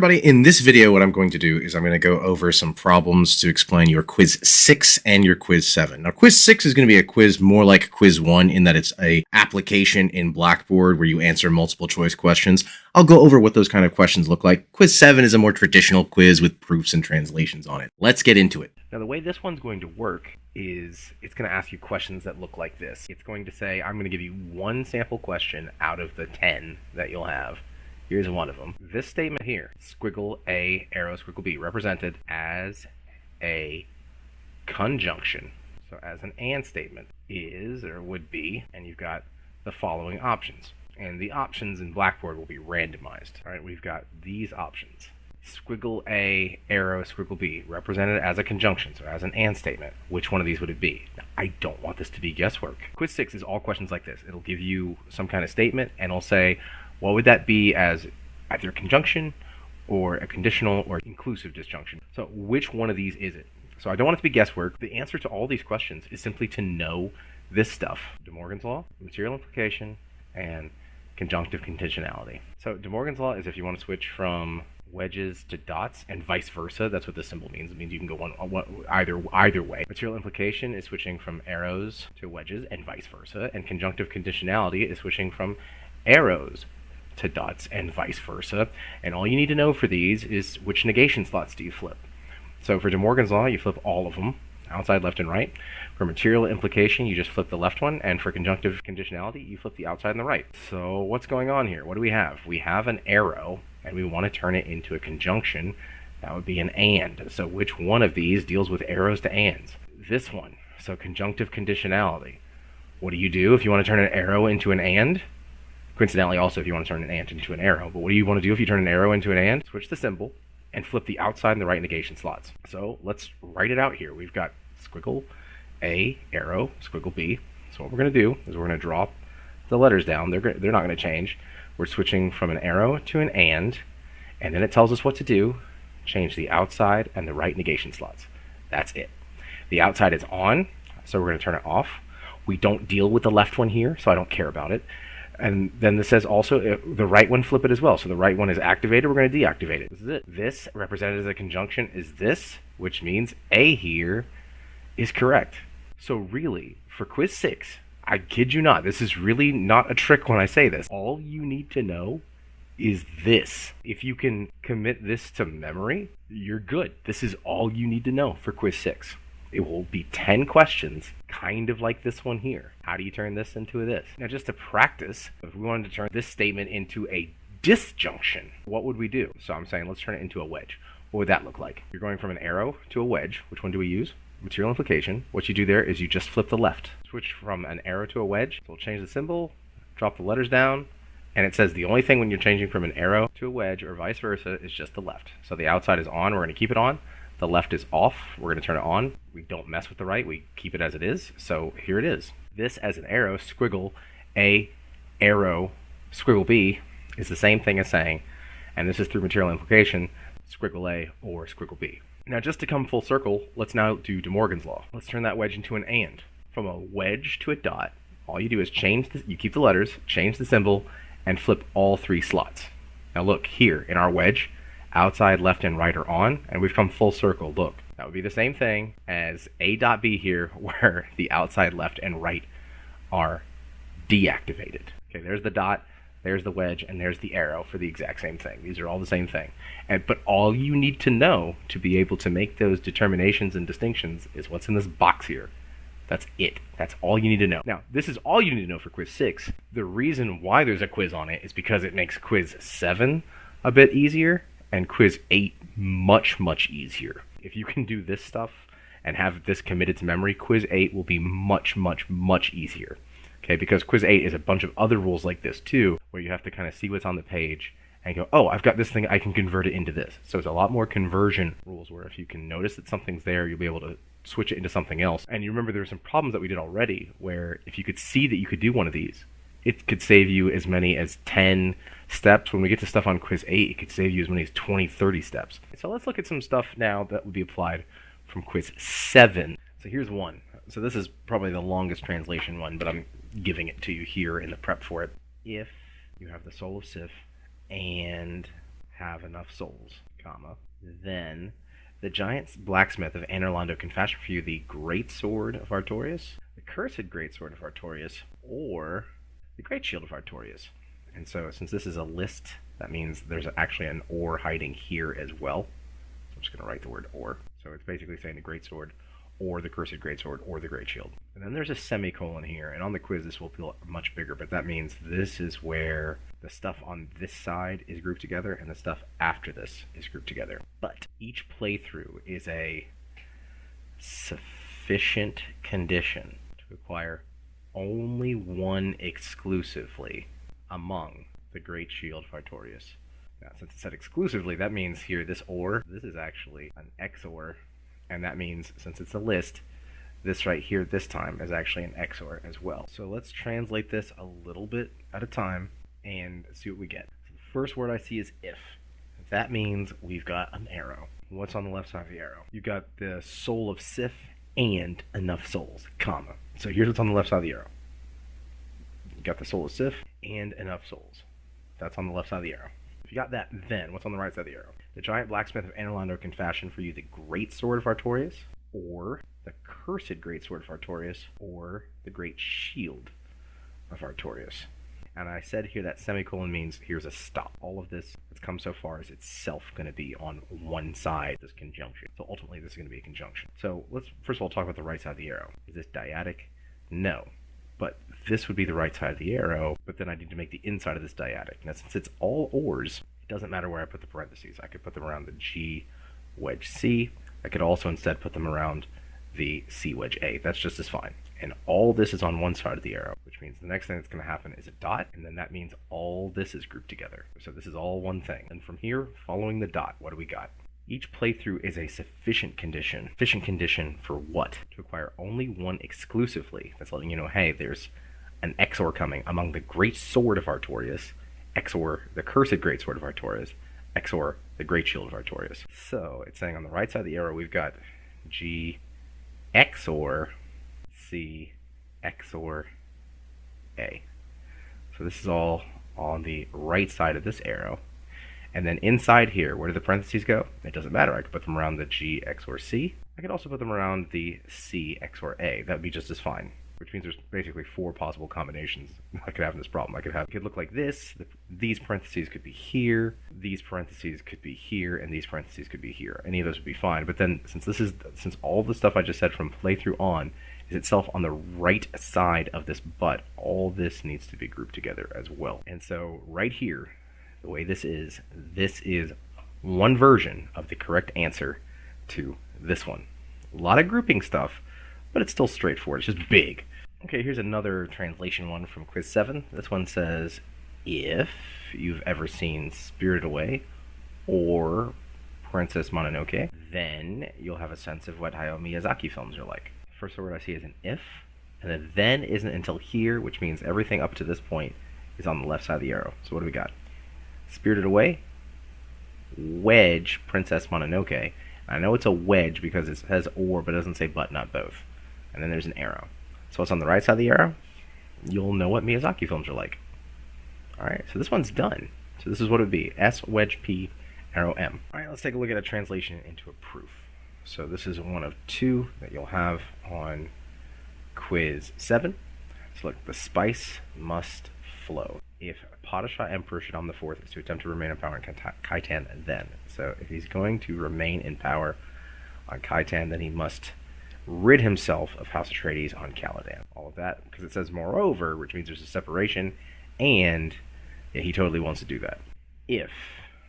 everybody, in this video what I'm going to do is I'm going to go over some problems to explain your quiz 6 and your quiz 7. Now quiz 6 is going to be a quiz more like quiz 1 in that it's a application in Blackboard where you answer multiple choice questions. I'll go over what those kind of questions look like. Quiz 7 is a more traditional quiz with proofs and translations on it. Let's get into it. Now the way this one's going to work is it's going to ask you questions that look like this. It's going to say, I'm going to give you one sample question out of the 10 that you'll have. Here's one of them. This statement here, squiggle A, arrow, squiggle B, represented as a conjunction. So as an and statement is, or would be, and you've got the following options. And the options in Blackboard will be randomized. All right, we've got these options. Squiggle A, arrow, squiggle B, represented as a conjunction, so as an and statement. Which one of these would it be? Now, I don't want this to be guesswork. Quiz 6 is all questions like this. It'll give you some kind of statement, and it'll say, what would that be as either a conjunction or a conditional or inclusive disjunction? So which one of these is it? So I don't want it to be guesswork. The answer to all these questions is simply to know this stuff. De Morgan's law, material implication, and conjunctive conditionality. So De Morgan's law is if you want to switch from wedges to dots and vice versa. That's what this symbol means. It means you can go either way. Material implication is switching from arrows to wedges and vice versa. And conjunctive conditionality is switching from arrows to dots and vice versa. And all you need to know for these is which negation slots do you flip. So for De Morgan's law, you flip all of them, outside, left, and right. For material implication, you just flip the left one, and for conjunctive conditionality, you flip the outside and the right. So what's going on here? What do we have? We have an arrow, and we want to turn it into a conjunction. That would be an and. So which one of these deals with arrows to ands? This one. So conjunctive conditionality. What do you do if you want to turn an arrow into an and? Coincidentally, also, if you want to turn an and into an arrow. But what do you want to do if you turn an arrow into an and? Switch the symbol and flip the outside and the right negation slots. So let's write it out here. We've got squiggle A, arrow, squiggle B. So what we're going to do is we're going to drop the letters down. They're not going to change. We're switching from an arrow to an and then it tells us what to do. Change the outside and the right negation slots. That's it. The outside is on, so we're going to turn it off. We don't deal with the left one here, so I don't care about it. And then this says also the right one, flip it as well. So the right one is activated, we're going to deactivate it. This is it. This, represented as a conjunction, is this, which means A here is correct. So really, for quiz 6, I kid you not, this is really not a trick when I say this. All you need to know is this. If you can commit this to memory, you're good. This is all you need to know for quiz 6. It will be 10 questions, kind of like this one here. How do you turn this into a this? Now, just to practice, if we wanted to turn this statement into a disjunction, what would we do? So I'm saying let's turn it into a wedge. What would that look like? You're going from an arrow to a wedge. Which one do we use? Material implication. What you do there is you just flip the left. Switch from an arrow to a wedge. So we'll change the symbol, drop the letters down, and it says the only thing when you're changing from an arrow to a wedge or vice versa is just the left. So the outside is on, we're going to keep it on. The left is off, we're going to turn it on. We don't mess with the right, we keep it as it is. So here it is. This as an arrow, squiggle A, arrow, squiggle B, is the same thing as saying, and this is through material implication, squiggle A or squiggle B. Now just to come full circle, let's now do De Morgan's law. Let's turn that wedge into an and. From a wedge to a dot, all you do is you keep the letters, change the symbol, and flip all 3 slots. Now look, here in our wedge, outside, left, and right are on, and we've come full circle. Look, that would be the same thing as A dot B here, where the outside, left, and right are deactivated. Okay, there's the dot, there's the wedge, and there's the arrow for the exact same thing. These are all the same thing. But all you need to know to be able to make those determinations and distinctions is what's in this box here. That's it. That's all you need to know. Now, this is all you need to know for quiz 6. The reason why there's a quiz on it is because it makes quiz 7 a bit easier, and quiz 8 much, much easier. If you can do this stuff and have this committed to memory, quiz 8 will be much, much, much easier. Okay, because quiz 8 is a bunch of other rules like this too, where you have to kind of see what's on the page and go, oh, I've got this thing, I can convert it into this. So it's a lot more conversion rules where if you can notice that something's there, you'll be able to switch it into something else. And you remember there were some problems that we did already where if you could see that you could do one of these, it could save you as many as 10 steps. When we get to stuff on quiz 8, it could save you as many as 20, 30 steps. So let's look at some stuff now that would be applied from quiz 7. So here's one. So this is probably the longest translation one, but I'm giving it to you here in the prep for it. If you have the soul of Sif and have enough souls, comma. Then the giant blacksmith of Anorlando can fashion for you the great sword of Artorias, the cursed great sword of Artorias, or the great shield of Artorias. And so since this is a list, that means there's actually an or hiding here as well. So I'm just going to write the word or. So it's basically saying the great sword, or the cursed greatsword, or the great shield. And then there's a semicolon here, and on the quiz this will feel much bigger, but that means this is where the stuff on this side is grouped together, and the stuff after this is grouped together. But each playthrough is a sufficient condition to acquire only one exclusively among the great shield of Artorias. Now, since it said exclusively, that means here this or, this is actually an XOR, and that means, since it's a list, this right here this time is actually an XOR as well. So let's translate this a little bit at a time and see what we get. So the first word I see is if. That means we've got an arrow. What's on the left side of the arrow? You've got the soul of Sif and enough souls, comma. So here's what's on the left side of the arrow. You've got the soul of Sif and enough souls. That's on the left side of the arrow. If you got that, then what's on the right side of the arrow? The giant blacksmith of Anorlando can fashion for you the great sword of Artorias, or the cursed great sword of Artorias, or the great shield of Artorias. And I said here that semicolon means here's a stop. All of this that's come so far is itself going to be on one side of this conjunction. So ultimately this is going to be a conjunction. So let's first of all talk about the right side of the arrow. Is this dyadic? No. But this would be the right side of the arrow, but then I need to make the inside of this dyadic. Now since it's all ors, it doesn't matter where I put the parentheses. I could put them around the G wedge C. I could also instead put them around the C wedge A. That's just as fine. And all this is on one side of the arrow, which means the next thing that's going to happen is a dot, and then that means all this is grouped together. So this is all one thing. And from here, following the dot, what do we got? Each playthrough is a sufficient condition. Sufficient condition for what? To acquire only one exclusively. That's letting you know, hey, there's an XOR coming among the great sword of Artorias, XOR the cursed great sword of Artorias, XOR the great shield of Artorias. So it's saying on the right side of the arrow, we've got G XOR C XOR A. So this is all on the right side of this arrow. And then inside here, where do the parentheses go? It doesn't matter. I could put them around the G XOR C. I could also put them around the C XOR A. That would be just as fine. Which means there's basically 4 possible combinations I could have in this problem. It could look like this. These parentheses could be here. These parentheses could be here, and these parentheses could be here. Any of those would be fine. But then, since all the stuff I just said from playthrough on is itself on the right side of this but, all this needs to be grouped together as well. And so right here, the way this is one version of the correct answer to this one. A lot of grouping stuff, but it's still straightforward. It's just big. Okay, here's another translation one from Quiz 7. This one says, if you've ever seen Spirited Away or Princess Mononoke, then you'll have a sense of what Hayao Miyazaki films are like. First word I see is an if, and the then isn't until here, which means everything up to this point is on the left side of the arrow. So what do we got? Spirited Away, wedge, Princess Mononoke. I know it's a wedge because it says or, but it doesn't say but, not both. And then there's an arrow. So what's on the right side of the arrow? You'll know what Miyazaki films are like. Alright, so this one's done. So this is what it would be. S, wedge, P, arrow, M. Alright, let's take a look at a translation into a proof. So this is one of 2 that you'll have on Quiz 7. So look, the spice must flow. If Padishah Emperor Shaddam IV is to attempt to remain in power on Khitan, then. So if he's going to remain in power on Khitan, then he must rid himself of House Atreides on Caladan. All of that, because it says moreover, which means there's a separation, and yeah, he totally wants to do that. If,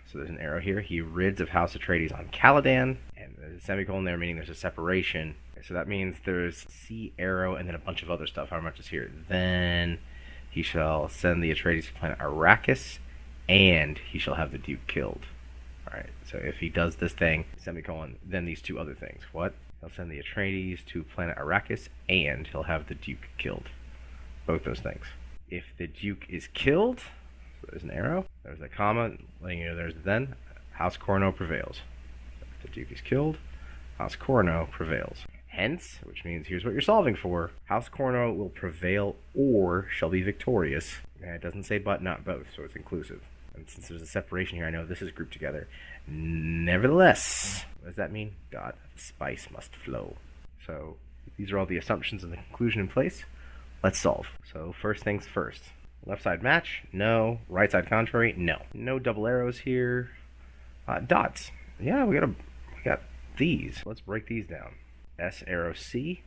so there's an arrow here, he rids of House Atreides on Caladan, and there's a semicolon there, meaning there's a separation. So that means there's C arrow and then a bunch of other stuff. How much is here? Then he shall send the Atreides to planet Arrakis, and he shall have the Duke killed. Alright, so if he does this thing, semicolon, then these 2 other things. What? He'll send the Atreides to planet Arrakis, and he'll have the Duke killed. Both those things. If the Duke is killed, so there's an arrow, there's a comma, letting you know there's then, House Corno prevails. If the Duke is killed, House Corno prevails. Hence, which means here's what you're solving for, House Corno will prevail or shall be victorious. And it doesn't say but, not both, so it's inclusive. And since there's a separation here, I know this is grouped together. Nevertheless, what does that mean? God, the spice must flow. So these are all the assumptions and the conclusion in place. Let's solve. So first things first. Left side match? No. Right side contrary? No. No double arrows here. Dots. Yeah, we got these. Let's break these down. S arrow C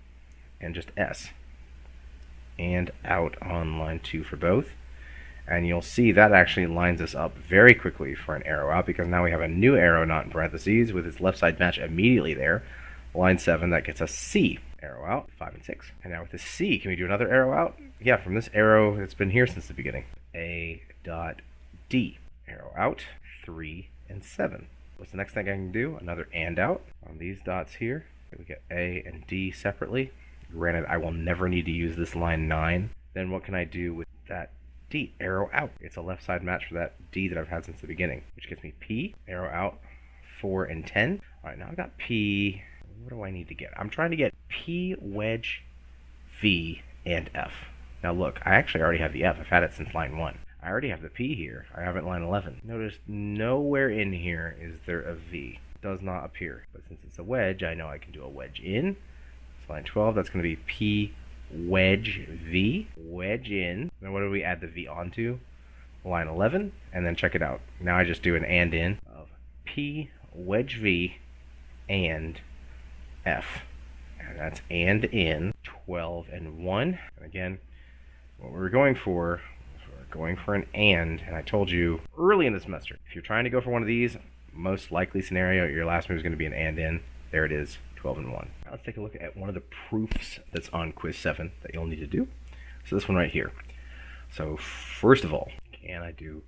and just S. And out on line 2 for both. And you'll see that actually lines us up very quickly for an arrow out, because now we have a new arrow not in parentheses with its left side match immediately there. Line 7, that gets us C. Arrow out, 5 and 6. And now with the C, can we do another arrow out? Yeah, from this arrow that's been here since the beginning. A dot D. Arrow out, 3 and 7. What's the next thing I can do? Another and out on these dots here. We get A and D separately. Granted, I will never need to use this line 9. Then what can I do with that D? Arrow out. It's a left side match for that D that I've had since the beginning, which gets me P. Arrow out, 4 and 10. All right, now I've got P. What do I need to get? I'm trying to get P, wedge, V, and F. Now look, I actually already have the F. I've had it since line 1. I already have the P here. I have it line 11. Notice nowhere in here is there a V. It does not appear. But since it's a wedge, I know I can do a wedge in. So line 12, that's going to be P, wedge, V, wedge in. Then what do we add the V onto? Line 11, and then check it out. Now I just do an and in of P, wedge, V, and F. And that's and in 12 and 1. And again, what we were going for an and I told you early in the semester, if you're trying to go for one of these, most likely scenario, your last move is going to be an and in. There it is, 12 and 1. Now let's take a look at one of the proofs that's on quiz 7 that you'll need to do. So this one right here. So first of all, can I do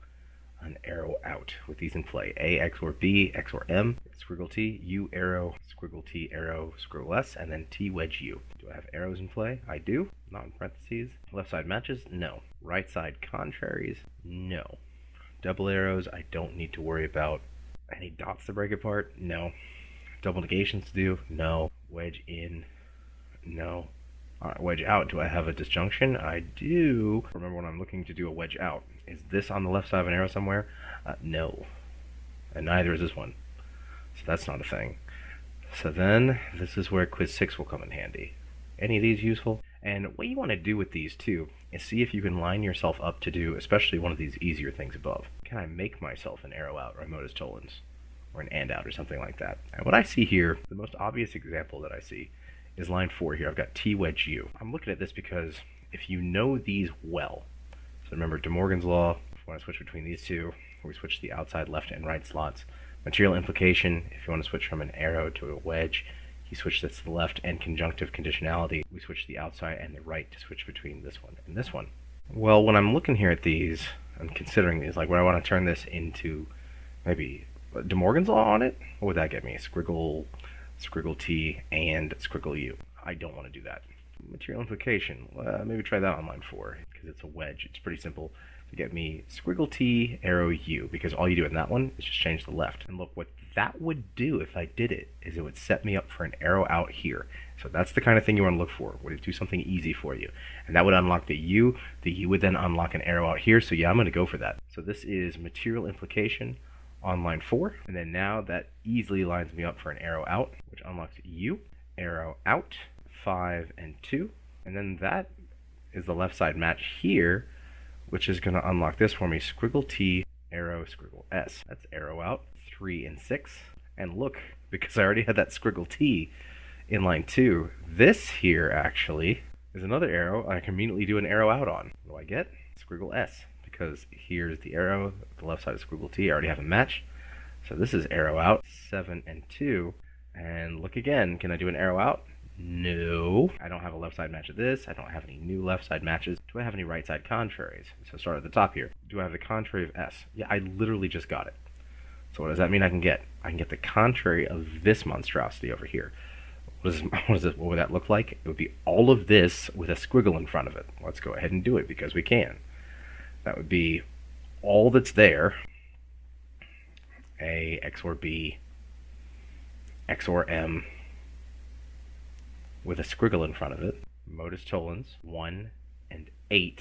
an arrow out with these in play? A, X or B, X or M, squiggle T, U arrow, squiggle T arrow, squiggle S, and then T wedge U. Do I have arrows in play? I do. Not in parentheses. Left side matches? No. Right side contraries? No. Double arrows? I don't need to worry about. Any dots to break apart? No. Double negations to do? No. Wedge in? No. Alright, wedge out. Do I have a disjunction? I do. Remember when I'm looking to do a wedge out. Is this on the left side of an arrow somewhere? No. And neither is this one. So that's not a thing. So then, this is where quiz 6 will come in handy. Any of these useful? And what you want to do with these too is see if you can line yourself up to do especially one of these easier things above. Can I make myself an arrow out or a modus tollens? Or an and out or something like that? And what I see here, the most obvious example that I see is line 4 here. I've got T wedge U. I'm looking at this because if you know these well, so remember De Morgan's law, if you want to switch between these two, we switch the outside left and right slots. Material implication, if you want to switch from an arrow to a wedge, you switch this to the left, and conjunctive conditionality, we switch the outside and the right to switch between this one and this one. Well, when I'm looking here at these, I'm considering these, like when I want to turn this into maybe De Morgan's law on it, what would that get me? Squiggle T and squiggle U. I don't want to do that. Material implication, maybe try that on line 4, because it's a wedge. It's pretty simple to get me squiggle T, arrow U, because all you do in that one is just change the left. And look, what that would do if I did it is it would set me up for an arrow out here. So that's the kind of thing you want to look for. Would it do something easy for you? And that would unlock the U. The U would then unlock an arrow out here. So yeah, I'm going to go for that. So this is material implication on line 4. And then now that easily lines me up for an arrow out, which unlocks U, arrow out, 5 and 2. And then that is the left side match here, which is going to unlock this for me. Squiggle T, arrow, squiggle S. That's arrow out, 3 and 6. And look, because I already had that squiggle T in line 2, this here actually is another arrow I can immediately do an arrow out on. What do I get? Squiggle S, because here's the arrow, the left side of squiggle T, I already have a match. So this is arrow out, 7 and 2. And look again, can I do an arrow out? No. I don't have a left side match of this. I don't have any new left side matches. Do I have any right side contraries? So start at the top here. Do I have the contrary of S? Yeah, I literally just got it. So what does that mean I can get? I can get the contrary of this monstrosity over here. What would that look like? It would be all of this with a squiggle in front of it. Let's go ahead and do it because we can. That would be all that's there. A, X or B, X or M, with a squiggle in front of it. Modus tollens, 1 and 8.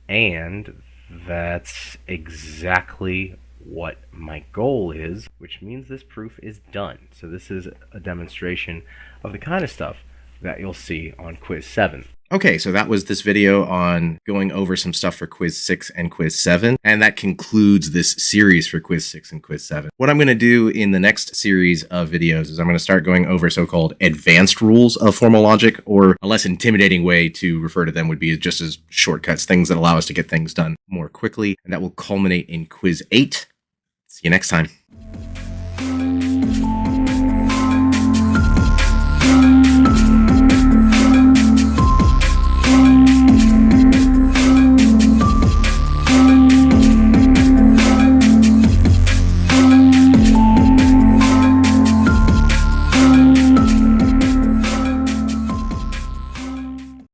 And That's exactly what my goal is, which means this proof is done. So this is a demonstration of the kind of stuff that you'll see on quiz 7. Okay, so that was this video on going over some stuff for quiz 6 and quiz 7, and that concludes this series for quiz 6 and quiz 7. What I'm going to do in the next series of videos is I'm going to start going over so-called advanced rules of formal logic, or a less intimidating way to refer to them would be just as shortcuts, things that allow us to get things done more quickly, and that will culminate in quiz 8. See you next time.